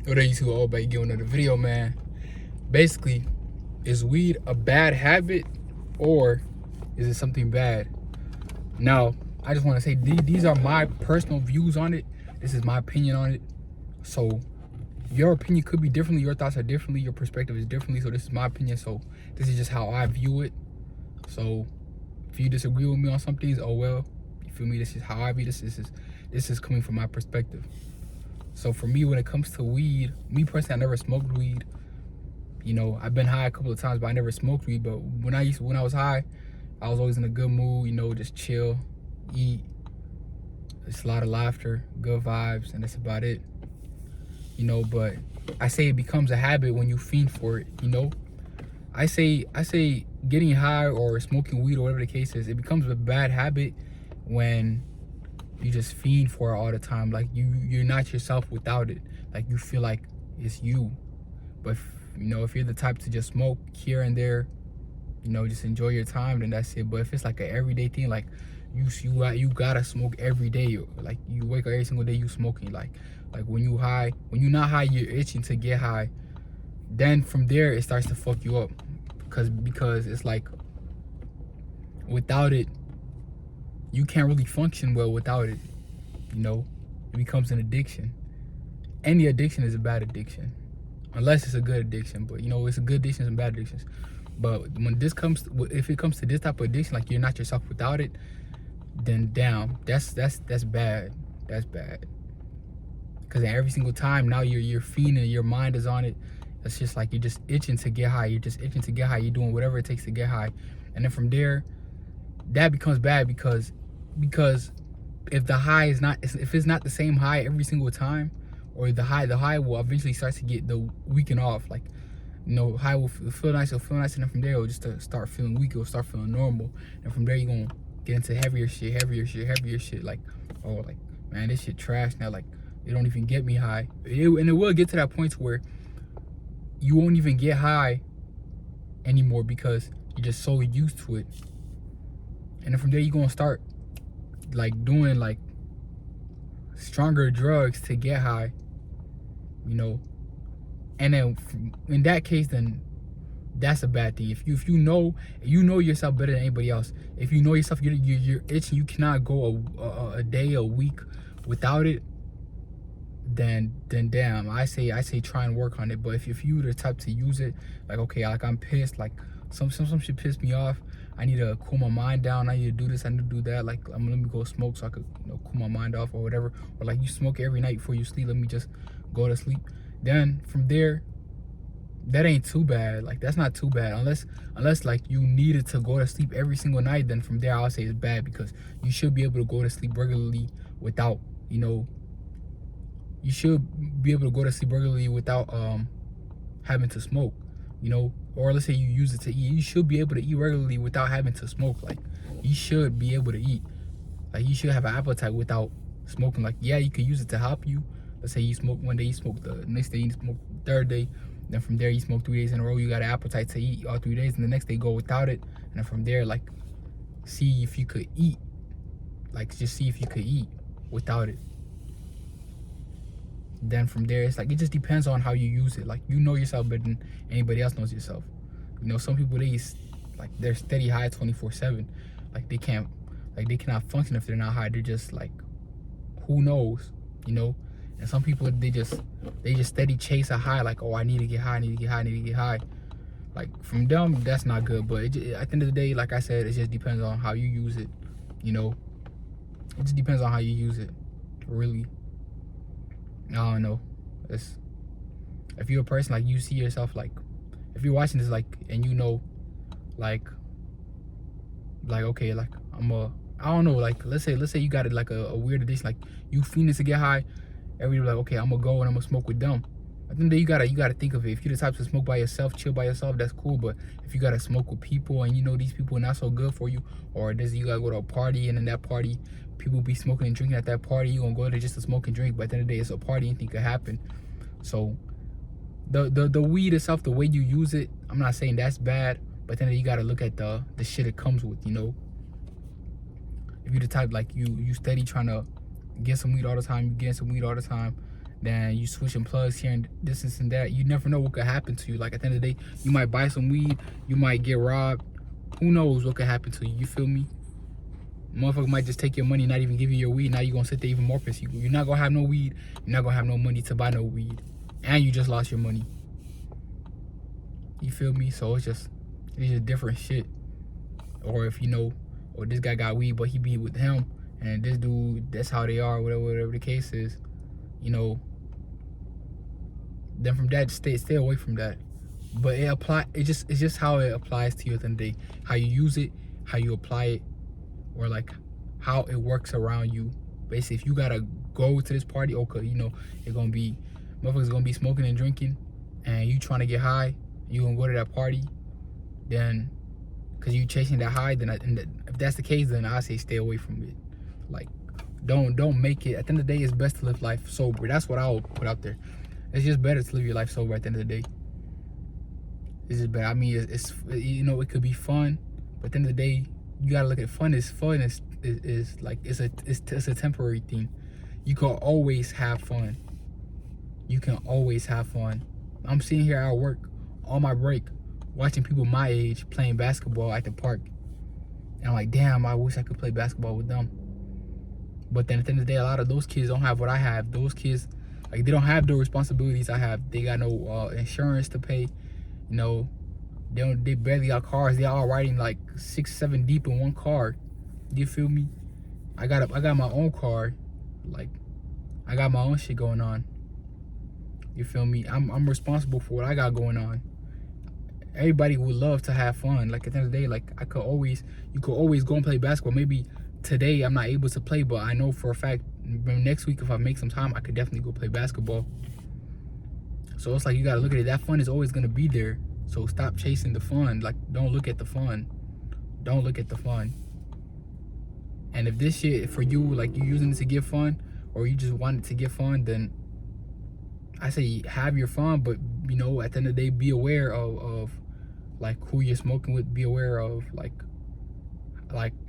What are you two all about? Get another video, man. Basically, is weed a bad habit or is it something bad? Now, I just want to say these are my personal views on it. This is my opinion on it. So your opinion could be differently, your thoughts are differently, your perspective is differently. So this is my opinion. So this is just how I view it. So if you disagree with me on some things, oh well. You feel me? This is how I view this. This is coming from my perspective. So for me, when it comes to weed, me personally, I never smoked weed. You know, I've been high a couple of times, but I never smoked weed. But when I was high, I was always in a good mood. You know, just chill, eat. It's a lot of laughter, good vibes, and that's about it. You know, but I say it becomes a habit when you fiend for it. You know, I say getting high or smoking weed or whatever the case is, it becomes a bad habit when you just fiend for it all the time. Like you're not yourself without it. Like you feel like it's you. But if you're the type to just smoke here and there, just enjoy your time, then that's it. But if it's like an everyday thing, like you gotta smoke every day. Like you wake up every single day you smoking. Like when you're not high, you're itching to get high. Then from there it starts to fuck you up, because it's like without it, you can't really function well without it. It becomes an addiction. Any addiction is a bad addiction, unless it's a good addiction. But it's a good addictions and bad addictions. But if it comes to this type of addiction, like you're not yourself without it, then damn, that's bad. That's bad. Because every single time now you're feeding, your mind is on it. It's just like you're just itching to get high. You're just itching to get high. You're doing whatever it takes to get high, and then from there, that becomes bad because if it's not the same high every single time, or the high will eventually start to get the weaken off. Like, high will feel nice, and then from there it'll just start feeling weak. It'll start feeling normal, and from there you're gonna get into heavier shit. Like, oh, like, man, this shit trash now. Like, it don't even get me high, and it will get to that point where you won't even get high anymore because you're just so used to it. And then from there you're gonna start like doing like stronger drugs to get high, and then in that case, then that's a bad thing. If you know yourself better than anybody else, if you know yourself, you're itching, you cannot go a day, a week without it, then damn, I say try and work on it. But if you're the type to use it, like, okay, like I'm pissed, like some shit pissed me off, I need to cool my mind down, I need to do this, I need to do that, like let me go smoke so I could cool my mind off or whatever. Or like you smoke every night before you sleep, let me just go to sleep. Then from there, that ain't too bad. Like, that's not too bad, unless like you needed to go to sleep every single night. Then from there I'll say it's bad, because you should be able to go to sleep regularly without you should be able to go to sleep regularly without having to smoke. Or let's say you use it to eat, you should be able to eat regularly without having to smoke. Like, you should be able to eat, like you should have an appetite without smoking. Like, yeah, you could use it to help you. Let's say you smoke one day, you smoke the next day, you smoke the third day, then from there you smoke 3 days in a row, you got an appetite to eat all 3 days, and the next day go without it, and then from there, like, see if you could eat, like just see if you could eat without it. Then from there, it's like, it just depends on how you use it. Like, you know yourself better than anybody else knows yourself. Some people, they're steady high 24/7. Like, they cannot function if they're not high. They're just like, who knows, And some people, they just steady chase a high. Like, oh, I need to get high, I need to get high, I need to get high. Like, from them, that's not good. But at the end of the day, like I said, it just depends on how you use it. It just depends on how you use it, really. I don't know. If you're a person, like, you see yourself, like, if you're watching this, like, and like okay, like, I don't know, like, let's say you got it, like a weird addiction, like you feeling to get high every day, like, okay, I'm gonna go and I'm gonna smoke with them. I think that you gotta think of it. If you're the type to smoke by yourself, chill by yourself, that's cool. But if you gotta smoke with people, and these people are not so good for you, or you gotta go to a party, and in that party people be smoking and drinking at that party, you gonna go there just to smoke and drink, but at the end of the day, it's a party, anything could happen. So the weed itself, the way you use it, I'm not saying that's bad, but then you gotta look at the shit it comes with. If you're the type, like, you steady trying to get some weed all the time, you get some weed all the time, then you switching plugs here and this and that. You never know what could happen to you. Like at the end of the day, you might buy some weed, you might get robbed. Who knows what could happen to you? You feel me? Motherfucker might just take your money, not even give you your weed. Now you're gonna sit there even more pissed. You're not gonna have no weed. You're not gonna have no money to buy no weed, and you just lost your money. You feel me? So it's just different shit. Or if you know, or this guy got weed, but he be with him, and this dude, that's how they are. Whatever the case is, you know. Then from that, stay away from that. But it's just how it applies to you at the end of the day. How you use it, how you apply it, or like how it works around you. Basically, if you gotta go to this party, okay, you know, it's gonna be motherfuckers gonna be smoking and drinking, and you trying to get high, you gonna go to that party, then because you chasing that high, then if that's the case, then I say stay away from it. Like, don't make it. At the end of the day, it's best to live life sober. That's what I'll put out there. It's just better to live your life sober at the end of the day. It's just better. I mean, it's you know, it could be fun, but at the end of the day, you gotta look at fun is like it's a temporary thing. You can always have fun. You can always have fun. I'm sitting here at work on my break, watching people my age playing basketball at the park, and I'm like, damn, I wish I could play basketball with them. But then at the end of the day, a lot of those kids don't have what I have. Those kids, like, they don't have the responsibilities I have. They got no insurance to pay. You know, they barely got cars. They all riding like 6, 7 deep in one car. You feel me? I got my own car. Like, I got my own shit going on. You feel me? I'm responsible for what I got going on. Everybody would love to have fun. Like at the end of the day, like you could always go and play basketball. Maybe today I'm not able to play, but I know for a fact next week if I make some time, I could definitely go play basketball. So it's like you gotta look at it. That fun is always gonna be there. So stop chasing the fun. Like, don't look at the fun. Don't look at the fun. And if this shit for you, like you using it to get fun, or you just want it to get fun, then I say have your fun, but you know, at the end of the day, be aware of like who you're smoking with. Be aware of like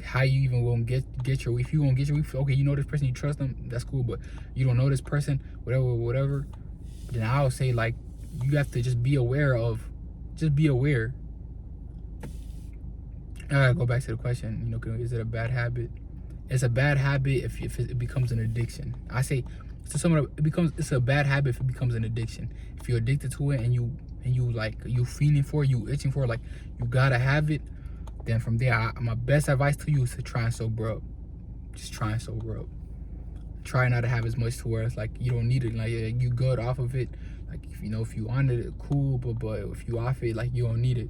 how you even gonna get your weed. If you gonna get your weed, okay, you know this person, you trust them, that's cool. But you don't know this person, whatever. Then I would say like you have to just be aware of. Just be aware. I gotta go back to the question. You know, is it a bad habit? It's a bad habit if it becomes an addiction. I say to someone, it's a bad habit if it becomes an addiction. If you're addicted to it and you like you feeling for it, you itching for it, like you gotta have it, then from there, my best advice to you is to try and sober up. Just try and sober up. Try not to have as much to where it's like you don't need it. Like you good off of it. Like if you on it, cool. But if you off it, like you don't need it.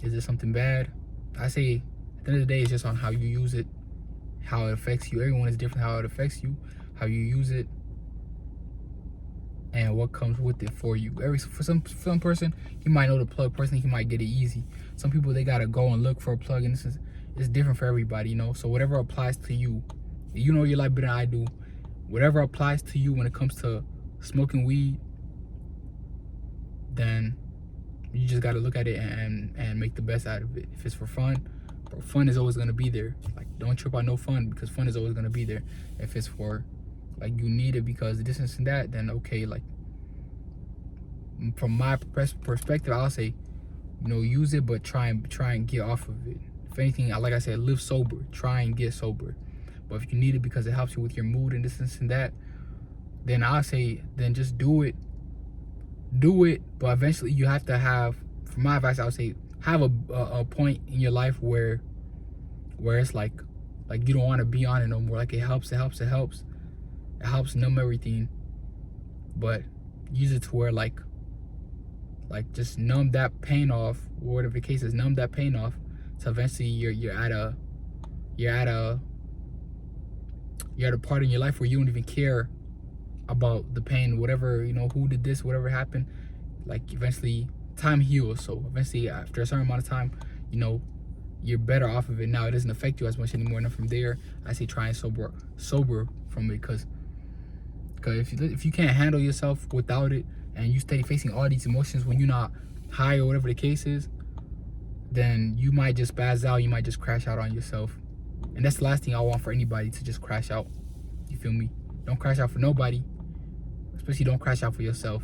Is it something bad? I say at the end of the day, it's just on how you use it, how it affects you. Everyone is different how it affects you, how you use it, and what comes with it for you. For some person, he might know the plug person, he might get it easy. Some people, they gotta go and look for a plug, and it's different for everybody, you know. So whatever applies to you, you know your life better than I do. Whatever applies to you when it comes to smoking weed, then you just gotta look at it and make the best out of it. If it's for fun, bro, fun is always gonna be there. Like, don't trip on no fun, because fun is always gonna be there. If it's for like you need it because this and that, then okay. Like from my perspective, I'll say, you know, use it, but try and get off of it. If anything, like I said, live sober. Try and get sober. But if you need it because it helps you with your mood and this and that, then I'll say, then just do it. Do it, but eventually you have to have, for my advice, I would say, have a point in your life where it's like you don't want to be on it no more. Like it helps numb everything, but use it to where like just numb that pain off, or whatever the case is, numb that pain off. So eventually you're at a part in your life where you don't even care about the pain, whatever, you know, who did this, whatever happened. Like eventually time heals. So eventually after a certain amount of time, you know, you're better off of it. Now it doesn't affect you as much anymore. And from there, I say try and sober from it, because if you can't handle yourself without it, and you stay facing all these emotions when you're not high or whatever the case is, then you might just spaz out. You might just crash out on yourself, and that's the last thing I want for anybody, to just crash out. You feel me? Don't crash out for nobody. Especially don't crash out for yourself.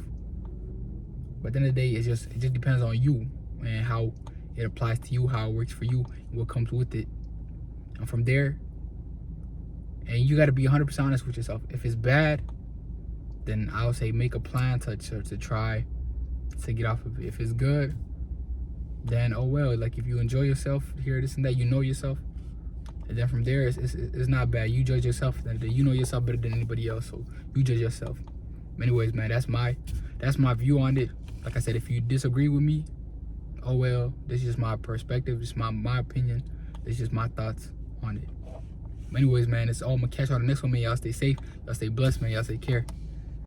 But at the end of the day, it just depends on you and how it applies to you, how it works for you, and what comes with it. And from there, and you got to be 100% honest with yourself. If it's bad, then I'll say make a plan to try to get off of it. If it's good, then oh well. Like if you enjoy yourself, hear this and that, you know yourself. And then from there, it's not bad. You judge yourself. You know yourself better than anybody else, so you judge yourself. Anyways, man, that's my view on it. Like I said, if you disagree with me, oh well. This is just my perspective. This is my opinion. This is just my thoughts on it. Anyways, man, it's all. I'm gonna catch y'all on the next one, man. Y'all stay safe. Y'all stay blessed, man. Y'all take care.